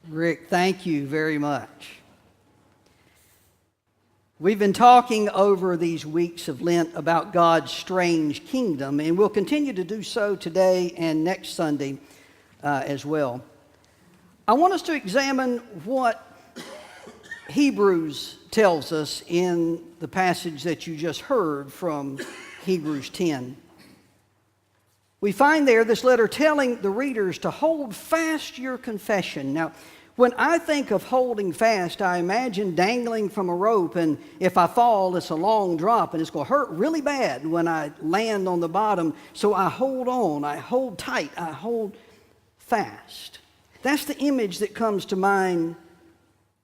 Rick, thank you very much. We've been talking over these weeks of Lent about God's strange kingdom, and we'll continue to do so today and next Sunday as well. I want us to examine what Hebrews tells us in the passage that you just heard from Hebrews 10. We find there this letter telling the readers to hold fast your confession. Now, when I think of holding fast, I imagine dangling from a rope, and if I fall, it's a long drop, and it's going to hurt really bad when I land on the bottom. So I hold on, I hold tight, I hold fast. That's the image that comes to mind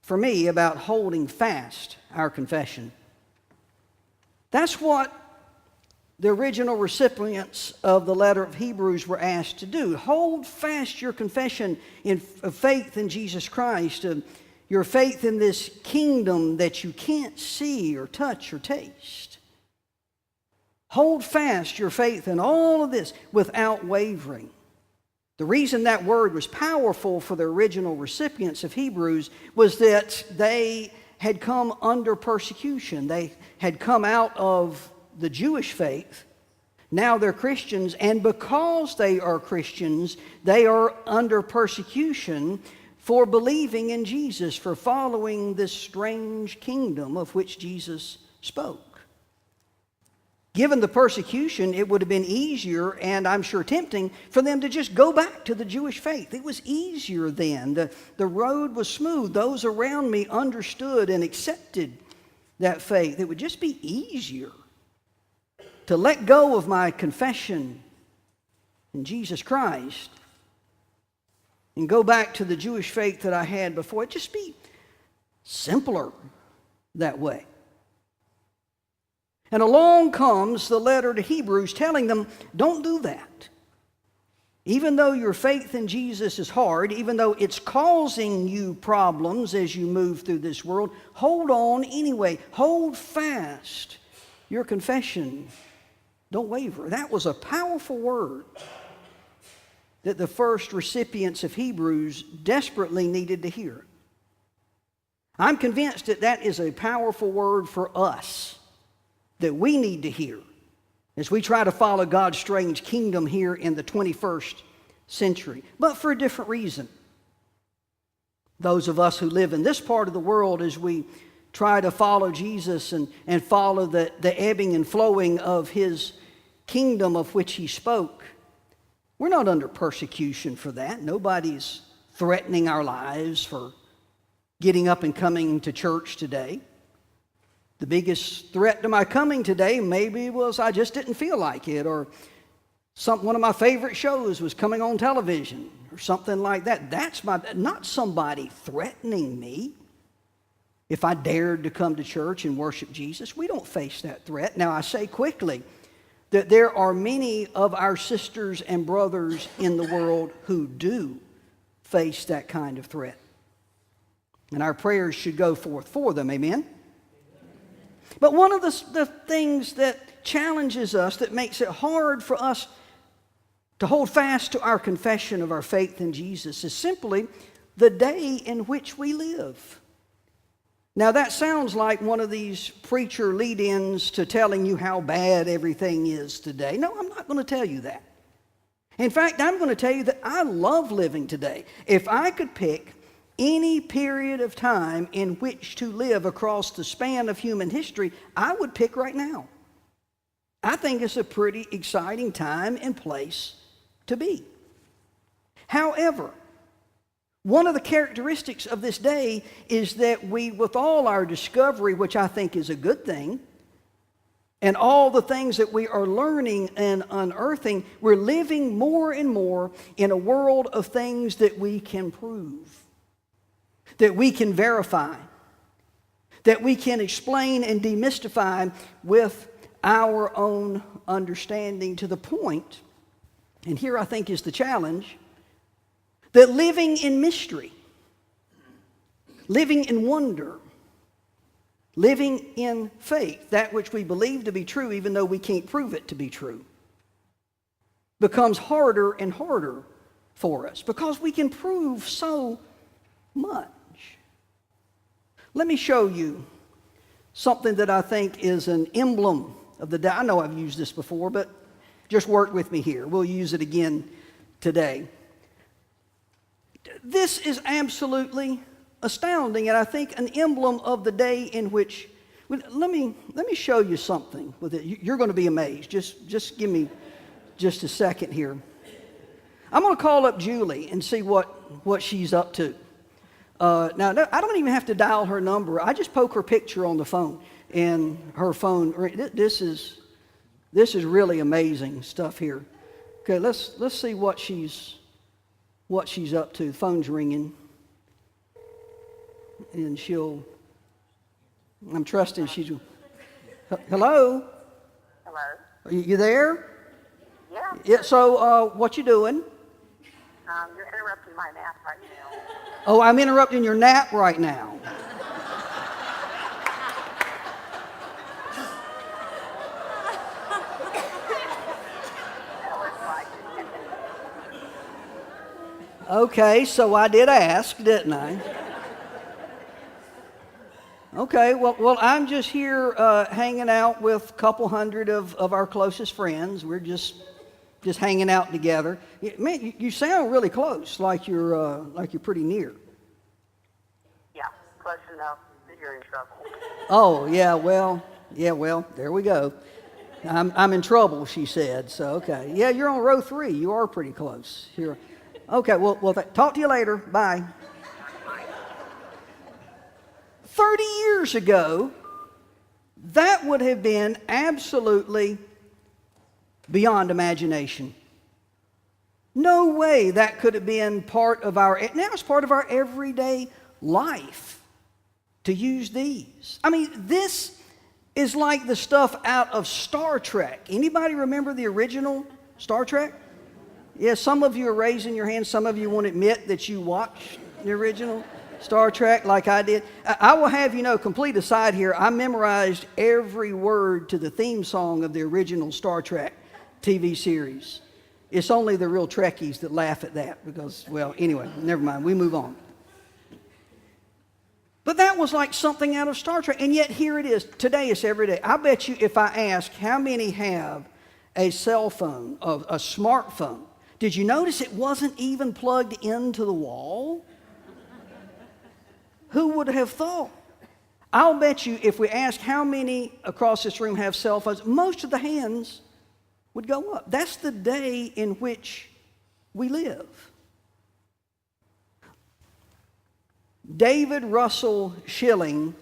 for me about holding fast our confession. That's what the original recipients of the letter of Hebrews were asked to do. Hold fast your confession of faith in Jesus Christ, your faith in this kingdom that you can't see or touch or taste. Hold fast your faith in all of this without wavering. The reason that word was powerful for the original recipients of Hebrews was that they had come under persecution. They had come out of the Jewish faith. Now they're Christians, and because they are Christians, they are under persecution for believing in Jesus, for following this strange kingdom of which Jesus spoke. Given the persecution, it would have been easier, and I'm sure tempting, for them to just go back to the Jewish faith. It was easier then. The road was smooth. Those around me understood and accepted that faith. It would just be easier to let go of my confession in Jesus Christ and go back to the Jewish faith that I had before. It'd just be simpler that way. And along comes the letter to Hebrews telling them, don't do that. Even though your faith in Jesus is hard, even though it's causing you problems as you move through this world, hold on anyway. Hold fast your confession. Don't waver. That was a powerful word that the first recipients of Hebrews desperately needed to hear. I'm convinced that that is a powerful word for us that we need to hear as we try to follow God's strange kingdom here in the 21st century, but for a different reason. Those of us who live in this part of the world, as we try to follow Jesus and follow the ebbing and flowing of his kingdom of which he spoke, we're not under persecution for that. Nobody's threatening our lives for getting up and coming to church today. The biggest threat to my coming today maybe was I just didn't feel like it, or one of my favorite shows was coming on television or something like that. That's not somebody threatening me. If I dared to come to church and worship Jesus, we don't face that threat. Now, I say quickly that there are many of our sisters and brothers in the world who do face that kind of threat. And our prayers should go forth for them, amen? But one of the things that challenges us, that makes it hard for us to hold fast to our confession of our faith in Jesus, is simply the day in which we live. Now that sounds like one of these preacher lead-ins to telling you how bad everything is today. No, I'm not going to tell you that. In fact, I'm going to tell you that I love living today. If I could pick any period of time in which to live across the span of human history, I would pick right now. I think it's a pretty exciting time and place to be. However, one of the characteristics of this day is that we, with all our discovery, which I think is a good thing, and all the things that we are learning and unearthing, we're living more and more in a world of things that we can prove, that we can verify, that we can explain and demystify with our own understanding, to the point, and here I think is the challenge, that living in mystery, living in wonder, living in faith, that which we believe to be true even though we can't prove it to be true, becomes harder and harder for us, because we can prove so much. Let me show you something that I think is an emblem of the day. I know I've used this before, but just work with me here. We'll use it again today. This is absolutely astounding, and I think an emblem of the day in which, let me show you something with it. You're going to be amazed. Just give me just a second here. I'm going to call up Julie and see what she's up to. Now, I don't even have to dial her number. I just poke her picture on the phone, and her phone. This is really amazing stuff here. Okay, let's see what she's up to. The phone's ringing, and I'm trusting she's. Hello. Hello. Are you there? Yeah. Yeah. So, what you doing? You're interrupting my nap right now. Oh, I'm interrupting your nap right now. Okay, so I did ask, didn't I? Okay, well, I'm just here hanging out with a couple hundred of our closest friends. We're just hanging out together. Man, you sound really close, like you're pretty near. Yeah, close enough that you're in trouble. Oh, yeah, well, there we go. I'm in trouble, she said. So, okay. Yeah, you're on row 3. You are pretty close here. Okay, well, talk to you later. Bye. 30 years ago, that would have been absolutely beyond imagination. No way that could have been part of now it's part of our everyday life to use these. I mean, this is like the stuff out of Star Trek. Anybody remember the original Star Trek? Yeah, some of you are raising your hands. Some of you won't admit that you watched the original Star Trek like I did. I will have you know, complete aside here, I memorized every word to the theme song of the original Star Trek TV series. It's only the real Trekkies that laugh at that because, well, anyway, never mind. We move on. But that was like something out of Star Trek, and yet here it is. Today it's every day. I bet you if I ask how many have a cell phone, a smartphone, did you notice it wasn't even plugged into the wall? Who would have thought? I'll bet you if we ask how many across this room have cell phones, most of the hands would go up. That's the day in which we live. David Russell Schilling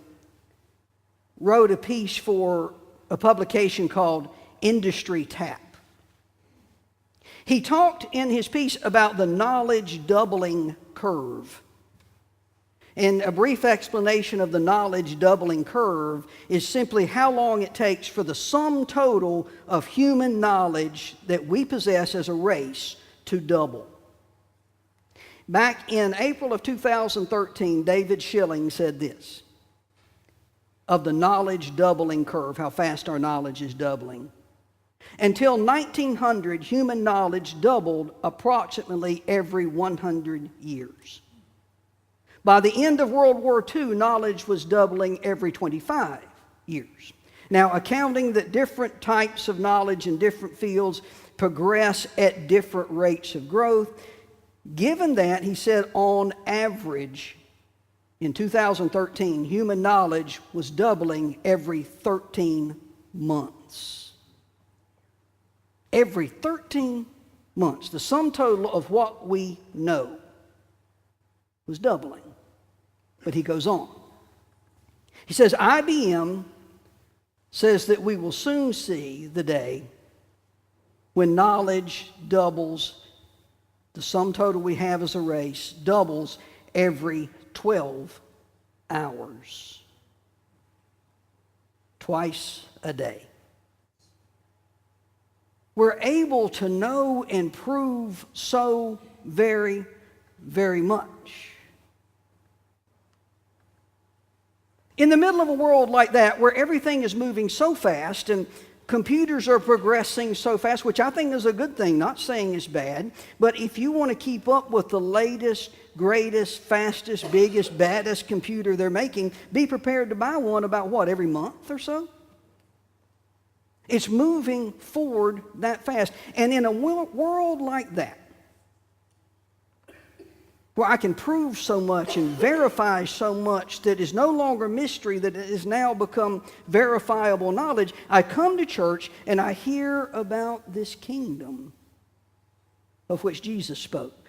wrote a piece for a publication called Industry Tap. He talked in his piece about the knowledge doubling curve. And a brief explanation of the knowledge doubling curve is simply how long it takes for the sum total of human knowledge that we possess as a race to double. Back in April of 2013, David Schilling said this of the knowledge doubling curve, how fast our knowledge is doubling. Until 1900, human knowledge doubled approximately every 100 years. By the end of World War II, knowledge was doubling every 25 years. Now, accounting that different types of knowledge in different fields progress at different rates of growth, given that, he said, on average, in 2013, human knowledge was doubling every 13 months. Every 13 months, the sum total of what we know was doubling. But he goes on. He says, IBM says that we will soon see the day when knowledge doubles, the sum total we have as a race doubles every 12 hours. Twice a day. We're able to know and prove so very, very much. In the middle of a world like that, where everything is moving so fast and Computers are progressing so fast, which I think is a good thing, not saying it's bad. But if you want to keep up with the latest, greatest, fastest, biggest, baddest computer they're making, be prepared to buy one about what, every month or so? It's moving forward that fast. And in a world like that, where I can prove so much and verify so much that is no longer mystery, that it has now become verifiable knowledge, I come to church and I hear about this kingdom of which Jesus spoke.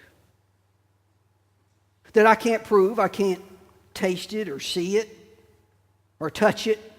That I can't prove, I can't taste it or see it or touch it.